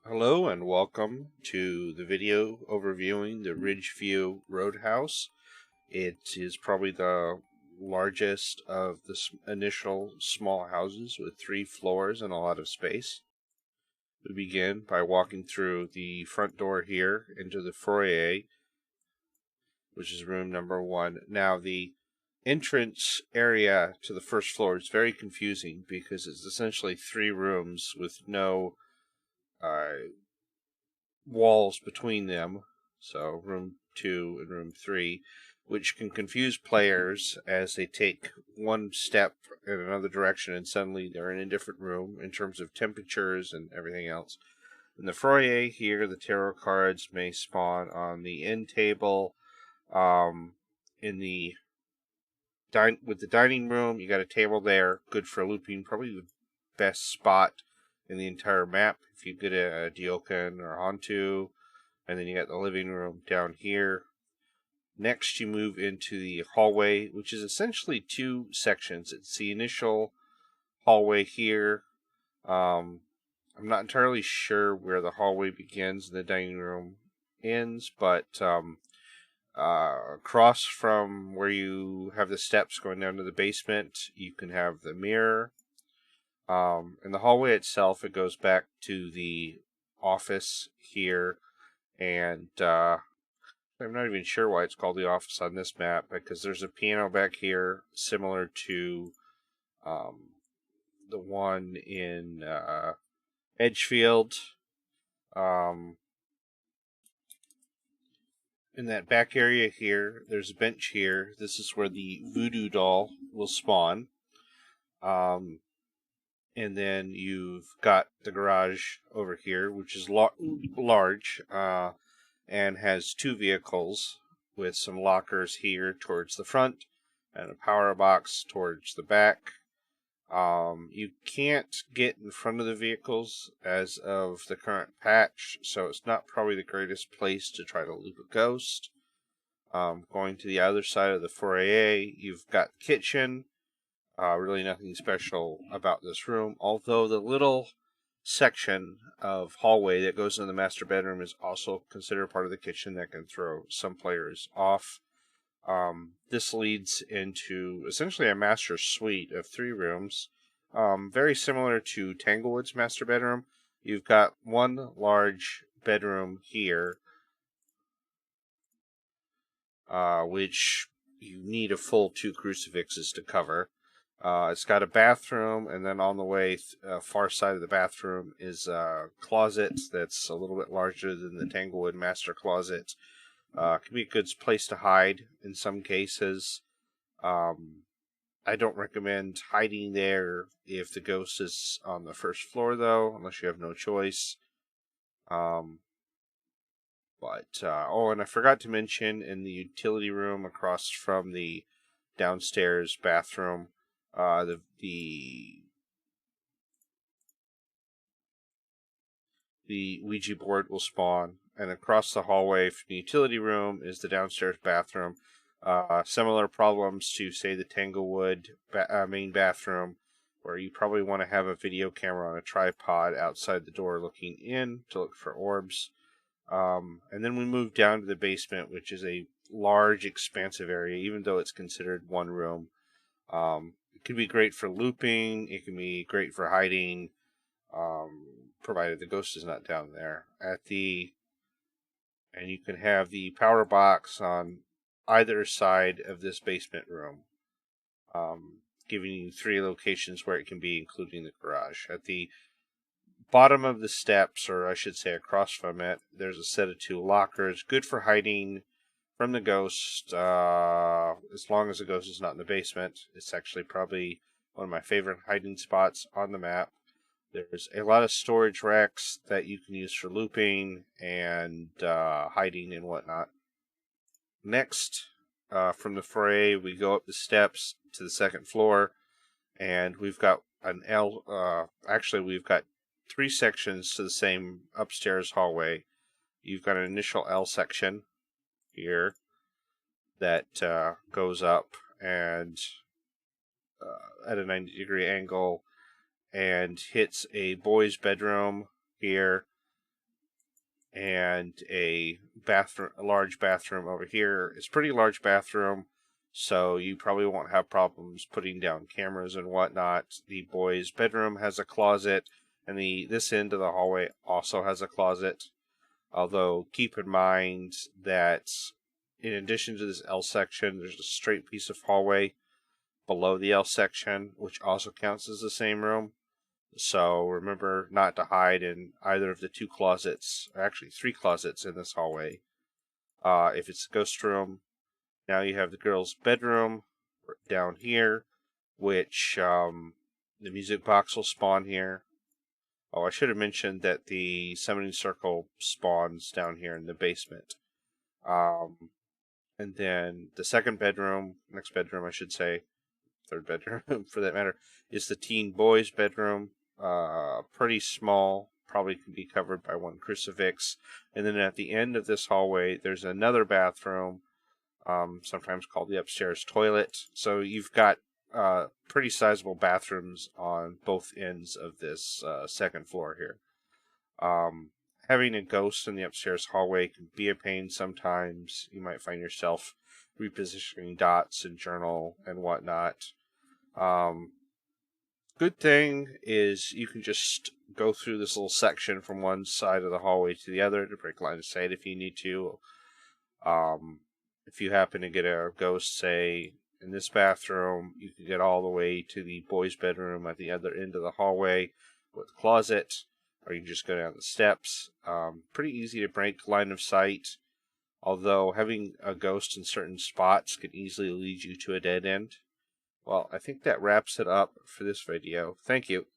Hello and welcome to the video overviewing the Ridgeview Roadhouse. It is probably the largest of the initial small houses with 3 floors and a lot of space. We begin by walking through the front door here into the foyer, which is room number 1. Now the entrance area to the first floor is very confusing because it's essentially 3 rooms with no walls between them, so room 2 and room 3, which can confuse players as they take one step in another direction and suddenly they're in a different room in terms of temperatures and everything else. In the foyer here, the tarot cards may spawn on the end table. In the with the dining room, you got a table there, good for looping, probably the best spot in the entire map if you get a Diokan or Hantu. And then you got the living room down here. Next, you move into the hallway, which is essentially 2 sections. It's the initial hallway here. I'm not entirely sure where the hallway begins and the dining room ends, but across from where you have the steps going down to the basement, you can have the mirror. In the hallway itself, it goes back to the office here. And I'm not even sure why it's called the office on this map, because there's a piano back here similar to the one in Edgefield. In that back area here, there's a bench here. This is where the voodoo doll will spawn. And then you've got the garage over here, which is large, and has 2 vehicles with some lockers here towards the front and a power box towards the back. You can't get in front of the vehicles as of the current patch, so it's not probably the greatest place to try to loop a ghost. Going to the other side of the foyer, you've got the kitchen. Really nothing special about this room, although the little section of hallway that goes into the master bedroom is also considered part of the kitchen that can throw some players off. This leads into essentially a master suite of 3 rooms, very similar to Tanglewood's master bedroom. You've got one large bedroom here, which you need a full 2 crucifixes to cover. It's got a bathroom, and then on the way far side of the bathroom is a closet that's a little bit larger than the Tanglewood master closet. Can be a good place to hide in some cases. I don't recommend hiding there if the ghost is on the first floor, though, unless you have no choice. Oh, and I forgot to mention, in the utility room across from the downstairs bathroom, the Ouija board will spawn, and across the hallway from the utility room is the downstairs bathroom. Similar problems to, say, the Tanglewood main bathroom, where you probably want to have a video camera on a tripod outside the door looking in to look for orbs. And then we move down to the basement, which is a large, expansive area, even though it's considered one room. It can be great for looping. It can be great for hiding, provided the ghost is not down there. And you can have the power box on either side of this basement room, giving you 3 locations where it can be, including the garage. At the bottom of the steps, or I should say across from it, there's a set of 2 lockers, good for hiding from the ghost, as long as the ghost is not in the basement. It's actually probably one of my favorite hiding spots on the map. There's a lot of storage racks that you can use for looping and hiding and whatnot. Next, from the foyer, we go up the steps to the 2nd floor, and we've got an actually we've got 3 sections to the same upstairs hallway. You've got an initial L section here that goes up and at a 90-degree angle and hits a boy's bedroom here, and a bathroom, a large bathroom over here. It's a pretty large bathroom, so you probably won't have problems putting down cameras and whatnot. The boys' bedroom has a closet, and this end of the hallway also has a closet. Although keep in mind that in addition to this L section, there's a straight piece of hallway below the L section, which also counts as the same room. So remember not to hide in either of the two closets, or actually 3 closets in this hallway. If it's a ghost room, now you have the girls' bedroom down here, which the music box will spawn here. Oh, I should have mentioned that the summoning circle spawns down here in the basement. And then the second bedroom, next bedroom I should say, third bedroom for that matter, is the teen boys' bedroom. Pretty small, probably can be covered by one crucifix. And then at the end of this hallway, there's another bathroom, sometimes called the upstairs toilet. So you've got pretty sizable bathrooms on both ends of this second floor here. Having a ghost in the upstairs hallway can be a pain sometimes. You might find yourself repositioning dots in journal and whatnot. Good thing is you can just go through this little section from one side of the hallway to the other to break line of sight if you need to. If you happen to get a ghost, say, in this bathroom, you can get all the way to the boys' bedroom at the other end of the hallway with the closet, or you can just go down the steps. Pretty easy to break line of sight, although having a ghost in certain spots can easily lead you to a dead end. Well, I think that wraps it up for this video. Thank you.